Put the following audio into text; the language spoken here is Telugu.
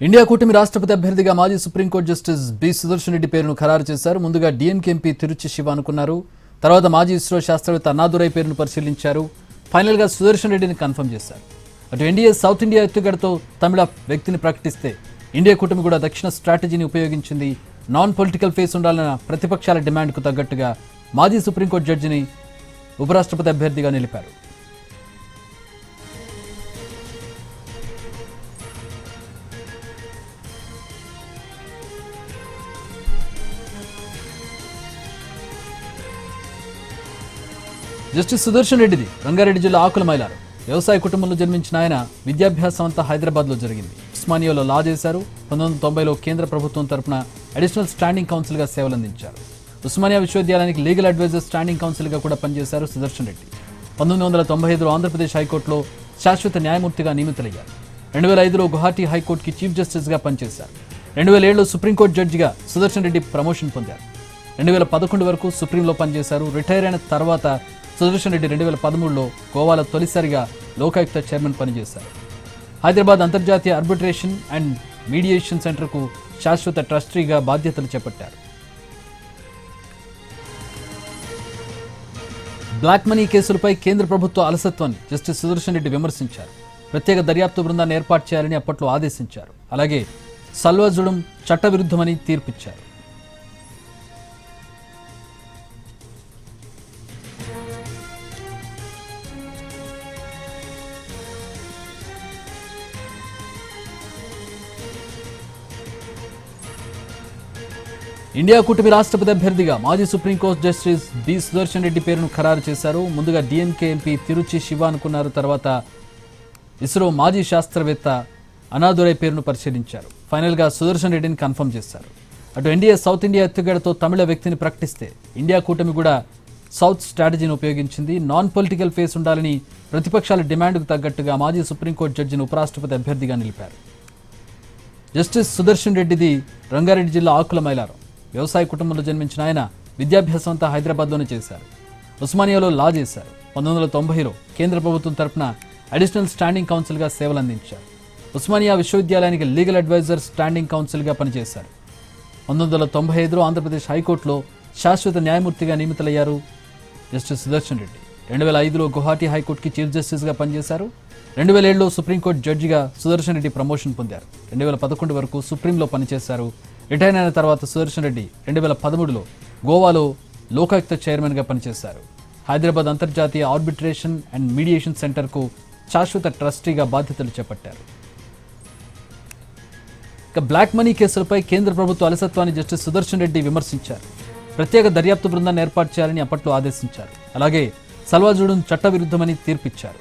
ఇండియా కూటమి రాష్ట్రపతి అభ్యర్థిగా మాజీ supreme court justice B Sudarshan Reddy పేరును ఖరారు చేశారు. ముందుగా డీఎంకే ఎంపీ తిరుచి శివ అనుకున్నారు. తర్వాత మాజీ ఇస్రో శాస్త్రవేత్త అన్నాదురై పేరును పరిశీలించారు. ఫైనల్ గా సుదర్శన్ రెడ్డిని కన్ఫర్మ్ చేశారు. అటు ఎన్డీఏ సౌత్ ఇండియా ఎత్తుగడతో తమిళ వ్యక్తిని ప్రకటిస్తే ఇండియా కూటమి కూడా దక్షిణ స్ట్రాటజీని ఉపయోగించింది. నాన్ పొలిటికల్ ఫేస్ ఉండాలన్న ప్రతిపక్షాల డిమాండ్కు తగ్గట్టుగా మాజీ సుప్రీంకోర్టు జడ్జిని ఉపరాష్ట్రపతి అభ్యర్థిగా నిలిపారు. జస్టిస్ సుదర్శన్ రెడ్డిది రంగారెడ్డి జిల్లా ఆకుల మైలారు. వ్యవసాయ కుటుంబంలో జన్మించిన ఆయన విద్యాభ్యాసం అంతా హైదరాబాద్లో జరిగింది. ఉస్మానియాలో లా చేశారు. 1990లో కేంద్ర ప్రభుత్వం తరపున అడిషనల్ స్టాండింగ్ కౌన్సిల్గా సేవలందించారు. ఉస్మానియా విశ్వవిద్యాలయానికి లీగల్ అడ్వైజర్ స్టాండింగ్ కౌన్సిల్గా కూడా పనిచేశారు సుదర్శన్ రెడ్డి. 1995లో ఆంధ్రప్రదేశ్ హైకోర్టులో శాశ్వత న్యాయమూర్తిగా నియమితులయ్యారు. 2005లో గువాహటి హైకోర్టుకి చీఫ్ జస్టిస్గా పనిచేశారు. 2007లో సుప్రీంకోర్టు జడ్జిగా సుదర్శన్ రెడ్డి ప్రమోషన్ పొందారు. 2011 వరకు సుప్రీంలో పనిచేశారు. రిటైర్ అయిన తర్వాత సుదర్శన్ రెడ్డి 2013లో గోవాలో తొలిసారిగా లోకాయుక్త చైర్మన్ పనిచేశారు. హైదరాబాద్ అంతర్జాతీయ ఆర్బిట్రేషన్ అండ్ మీడియేషన్ సెంటర్కు శాశ్వత ట్రస్టీగా బాధ్యతలు చేపట్టారు. బ్లాక్ మనీ కేసులపై కేంద్ర ప్రభుత్వ అలసత్వాన్ని జస్టిస్ సుదర్శన్ రెడ్డి విమర్శించారు. ప్రత్యేక దర్యాప్తు బృందాన్ని ఏర్పాటు చేయాలని అప్పట్లో ఆదేశించారు. అలాగే సల్వాజుడం చట్టవిరుద్ధమని తీర్పిచ్చారు. ఇండియా కూటమి రాష్ట్రపతి అభ్యర్థిగా మాజీ supreme court justice B Sudarshan Reddy పేరును ఖరారు చేశారు. ముందుగా డీఎంకే ఎంపీ తిరుచి శివ అనుకున్నారు. తర్వాత ఇస్రో మాజీ శాస్త్రవేత్త అన్నాదురై పేరును పరిశీలించారు. ఫైనల్ గా సుదర్శన్ రెడ్డిని కన్ఫర్మ్ చేశారు. అటు ఎన్డీఏ సౌత్ ఇండియా ఎత్తుగడతో తమిళ వ్యక్తిని ప్రకటిస్తే ఇండియా కూటమి కూడా సౌత్ స్ట్రాటజీని ఉపయోగించింది. నాన్ పొలిటికల్ ఫేస్ ఉండాలని ప్రతిపక్షాల డిమాండ్కు తగ్గట్టుగా మాజీ సుప్రీంకోర్టు జడ్జిని ఉపరాష్ట్రపతి అభ్యర్థిగా నిలిపారు. జస్టిస్ సుదర్శన్ రెడ్డిది రంగారెడ్డి జిల్లా ఆకుల మైలారం. వ్యవసాయ కుటుంబంలో జన్మించిన ఆయన విద్యాభ్యాసం అంతా హైదరాబాద్లోనే చేశారు. ఉస్మానియాలో లా చేశారు. 1990లో కేంద్ర ప్రభుత్వం తరపున అడిషనల్ స్టాండింగ్ కౌన్సిల్గా సేవలందించారు. ఉస్మానియా విశ్వవిద్యాలయానికి లీగల్ అడ్వైజర్ స్టాండింగ్ కౌన్సిల్గా పనిచేశారు. 1995లో ఆంధ్రప్రదేశ్ హైకోర్టులో శాశ్వత న్యాయమూర్తిగా నియమితులయ్యారు జస్టిస్ సుదర్శన్ రెడ్డి. 2005లో గువాహటి హైకోర్టుకి చీఫ్ జస్టిస్గా పనిచేశారు. 2007లో సుప్రీంకోర్టు జడ్జిగా సుదర్శన్ రెడ్డి ప్రమోషన్ పొందారు. 2011 వరకు సుప్రీంలో పనిచేశారు. రిటైర్ అయిన తర్వాత సుదర్శన్ రెడ్డి 2013లో గోవాలో లోకాయుక్త చైర్మన్గా పనిచేశారు. హైదరాబాద్ అంతర్జాతీయ ఆర్బిట్రేషన్ అండ్ మీడియేషన్ సెంటర్కు శాశ్వత ట్రస్టీగా బాధ్యతలు చేపట్టారు. ఇక బ్లాక్ మనీ కేసులపై కేంద్ర ప్రభుత్వ అలసత్వాన్ని జస్టిస్ సుదర్శన్ రెడ్డి విమర్శించారు. ప్రత్యేక దర్యాప్తు బృందాన్ని ఏర్పాటు చేయాలని అప్పట్లో ఆదేశించారు. అలాగే సల్వాజుడం చట్టవిరుద్ధమని తీర్పిచ్చారు.